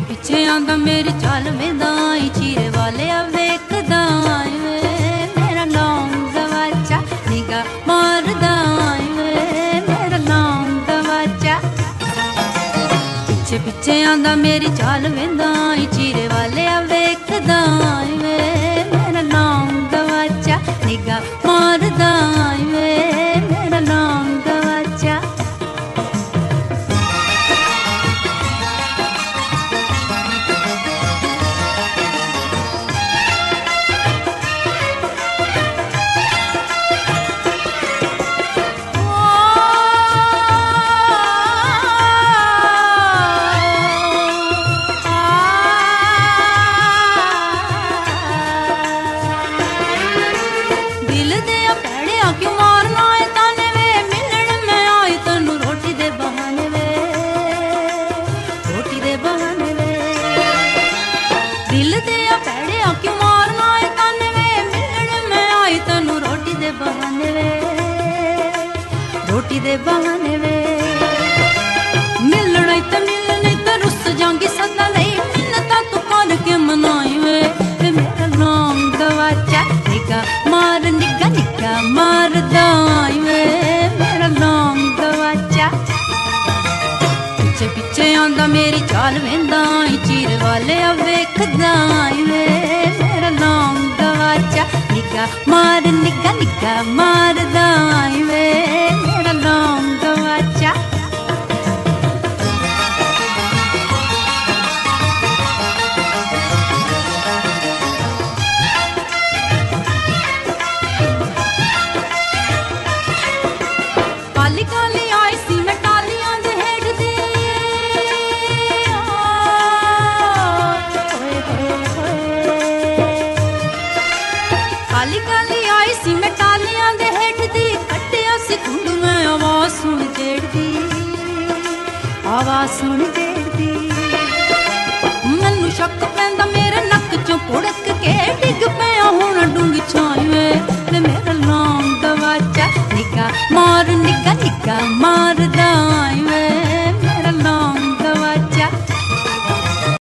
ਪਿੱਛੇ ਆਂਦਾ ਮੇਰੀ ਚਾਲ ਵੇਂਦਾ ਈ ਚੀਰੇ ਵਾਲਿਆ ਵੇਖਦਾ ਏ ਵੇ ਮੇਰਾ ਨਾਮ ਗਵਾਚਾ ਨਿਗਾ ਮਾਰਦਾ ਏ ਵੇ ਮੇਰਾ ਨਾਮ ਗਵਾਚਾ ਪਿੱਛੇ ਪਿੱਛੇ ਆਂਦਾ ਮੇਰੀ ਚਾਲ ਵੇਂਦਾ ਈ ਚੀਰੇ ਵਾਲਿਆ ਵੇਖਦਾ ਏ ਵੇ ਮੇਰਾ ਨਾਮ ਗਵਾਚਾ ਨਿਗਾ ਮਾਰਦਾ ਏ ਵੇ ਮੇਰਾ ਨਾਮ ਗਵਾਚਾ रोटी दे बहाने वे मिलना तो मिलने तो रुस जाऊंगी सदा नहीं मिलता तू कर के मनाई वे मेरा नाम गवाचा निगा मार दाई वे मेरा नाम गवाचा पिछे पिछे आंदा मेरी चाल वेंदा चीर वाले वेखदा वे मेरा नाम गवाचा निगा मार दाई वे मेरा नाम गवाचा काली काली आई सी मैं टालियां दे हेठ दी काली काली आई सी मैं टालियां दे हेठ दी कट्टिया सी खुंड में आवाज सुन जेड़दी मैनू शक पैंदा मेरे नक चों पुड़क के डिग पिया हुण डूंगी छाई